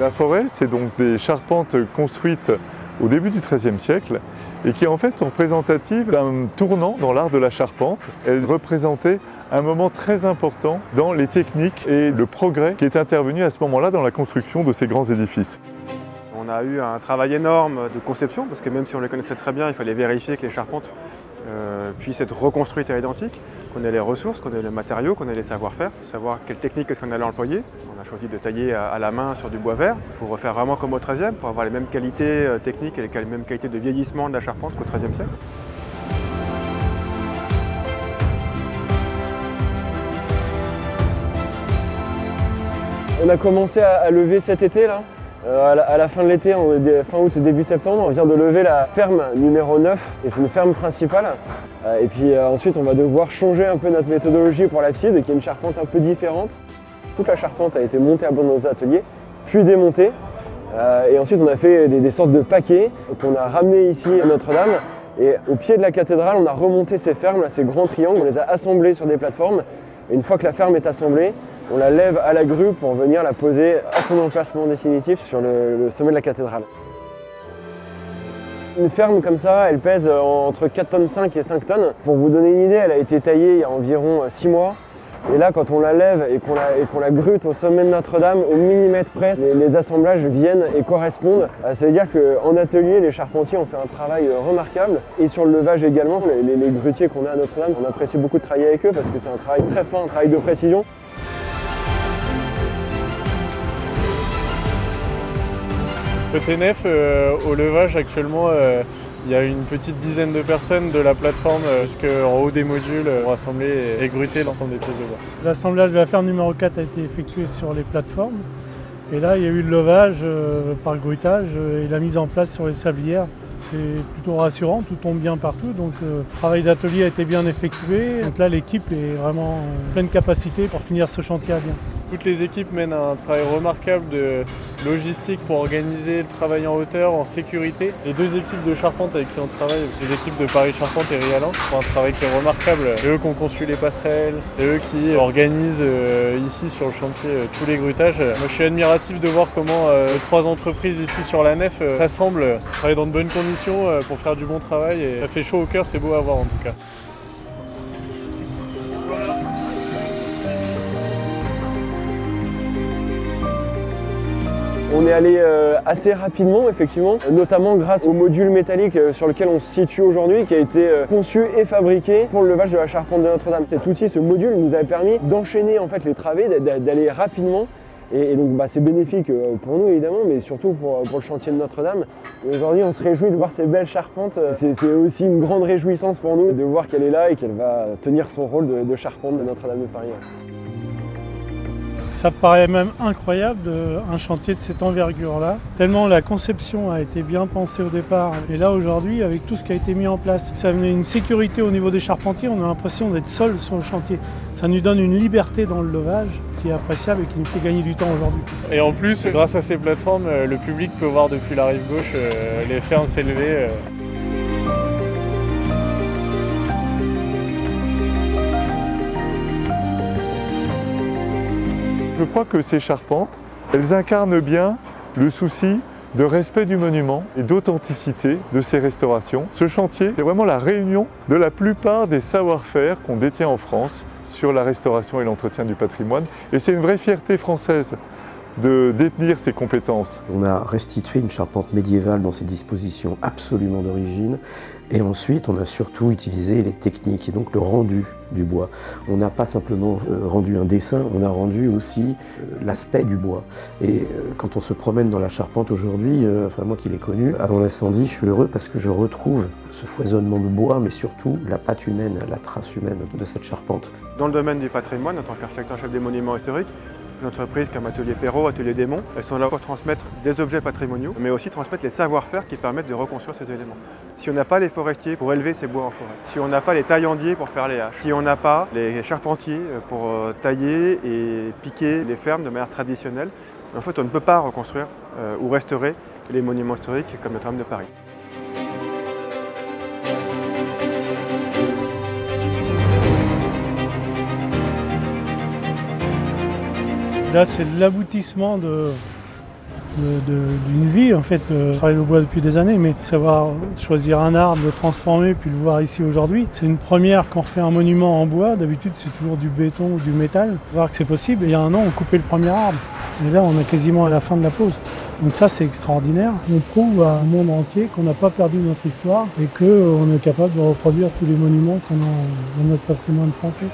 La forêt, c'est donc des charpentes construites au début du XIIIe siècle et qui en fait sont représentatives d'un tournant dans l'art de la charpente. Elles représentaient un moment très important dans les techniques et le progrès qui est intervenu à ce moment-là dans la construction de ces grands édifices. On a eu un travail énorme de conception, parce que même si on les connaissait très bien, il fallait vérifier que les charpentes puissent être reconstruites à l'identique, qu'on ait les ressources, qu'on ait les matériaux, qu'on ait les savoir-faire, savoir quelle technique est-ce qu'on allait employer. On a choisi de tailler à la main sur du bois vert pour refaire vraiment comme au XIIIe, pour avoir les mêmes qualités techniques et les mêmes qualités de vieillissement de la charpente qu'au XIIIe siècle. On a commencé à lever cet été là. À la fin de l'été, fin août, début septembre, on vient de lever la ferme numéro 9 et c'est une ferme principale. Et puis ensuite on va devoir changer un peu notre méthodologie pour l'abside qui est une charpente un peu différente. Toute la charpente a été montée à bord de nos ateliers, puis démontée. Et ensuite on a fait des sortes de paquets qu'on a ramenés ici à Notre-Dame. Et au pied de la cathédrale, on a remonté ces fermes, là, ces grands triangles, on les a assemblés sur des plateformes. Et une fois que la ferme est assemblée, on la lève à la grue pour venir la poser à son emplacement définitif sur le sommet de la cathédrale. Une ferme comme ça, elle pèse entre 4,5 tonnes et 5 tonnes. Pour vous donner une idée, elle a été taillée il y a environ 6 mois. Et là, quand on la lève et qu'on la grute au sommet de Notre-Dame, au millimètre près, les assemblages viennent et correspondent. Ça veut dire qu'en atelier, les charpentiers ont fait un travail remarquable. Et sur le levage également, les grutiers qu'on a à Notre-Dame, on apprécie beaucoup de travailler avec eux parce que c'est un travail très fin, un travail de précision. Côté nef, au levage actuellement, il y a une petite dizaine de personnes de la plateforme jusqu'en haut des modules pour assembler et gruter l'ensemble des pièces de bois. L'assemblage de la ferme numéro 4 a été effectué sur les plateformes. Et là, il y a eu le levage par grutage et la mise en place sur les sablières. C'est plutôt rassurant, tout tombe bien partout, donc le travail d'atelier a été bien effectué. Donc là, l'équipe est vraiment en pleine capacité pour finir ce chantier à bien. Toutes les équipes mènent un travail remarquable de logistique pour organiser le travail en hauteur, en sécurité. Les deux équipes de charpente avec qui on travaille, les équipes de Paris Charpente et Rialan, font un travail qui est remarquable. C'est eux qui ont conçu les passerelles, c'est eux qui organisent ici sur le chantier tous les grutages. Moi, je suis admiratif de voir comment les trois entreprises ici sur la nef s'assemblent, travaillent dans de bonnes conditions pour faire du bon travail. Et ça fait chaud au cœur, c'est beau à voir en tout cas. On est allé assez rapidement, effectivement, notamment grâce au module métallique sur lequel on se situe aujourd'hui, qui a été conçu et fabriqué pour le levage de la charpente de Notre-Dame. Cet outil, ce module, nous avait permis d'enchaîner en fait les travées, d'aller rapidement. Et donc c'est bénéfique pour nous évidemment, mais surtout pour le chantier de Notre-Dame. Aujourd'hui, on se réjouit de voir ces belles charpentes. C'est aussi une grande réjouissance pour nous de voir qu'elle est là et qu'elle va tenir son rôle de charpente de Notre-Dame de Paris. Ça paraît même incroyable, un chantier de cette envergure-là, tellement la conception a été bien pensée au départ. Et là aujourd'hui, avec tout ce qui a été mis en place, ça amenait une sécurité au niveau des charpentiers, on a l'impression d'être seul sur le chantier. Ça nous donne une liberté dans le levage qui est appréciable et qui nous fait gagner du temps aujourd'hui. Et en plus, grâce à ces plateformes, le public peut voir depuis la rive gauche les fermes s'élever. Je crois que ces charpentes, elles incarnent bien le souci de respect du monument et d'authenticité de ces restaurations. Ce chantier, c'est vraiment la réunion de la plupart des savoir-faire qu'on détient en France sur la restauration et l'entretien du patrimoine. Et c'est une vraie fierté française de détenir ces compétences. On a restitué une charpente médiévale dans ses dispositions absolument d'origine et ensuite on a surtout utilisé les techniques et donc le rendu du bois. On n'a pas simplement rendu un dessin, on a rendu aussi l'aspect du bois. Et quand on se promène dans la charpente aujourd'hui, enfin moi qui l'ai connue, avant l'incendie, je suis heureux parce que je retrouve ce foisonnement de bois, mais surtout la patte humaine, la trace humaine de cette charpente. Dans le domaine du patrimoine, en tant qu'architecte en chef des monuments historiques, une entreprise comme Atelier Perrault, Atelier Desmonts, elles sont là pour transmettre des objets patrimoniaux, mais aussi transmettre les savoir-faire qui permettent de reconstruire ces éléments. Si on n'a pas les forestiers pour élever ces bois en forêt, si on n'a pas les taillandiers pour faire les haches, si on n'a pas les charpentiers pour tailler et piquer les fermes de manière traditionnelle, en fait on ne peut pas reconstruire ou restaurer les monuments historiques comme Notre-Dame de Paris. Là, c'est l'aboutissement de d'une vie en fait. Je travaille le bois depuis des années, mais savoir choisir un arbre, le transformer, puis le voir ici aujourd'hui, c'est une première quand on refait un monument en bois. D'habitude c'est toujours du béton ou du métal. Voir que c'est possible, et il y a un an on coupait le premier arbre. Et là on est quasiment à la fin de la pause. Donc ça c'est extraordinaire. On prouve au monde entier qu'on n'a pas perdu notre histoire et qu'on est capable de reproduire tous les monuments qu'on a dans notre patrimoine français.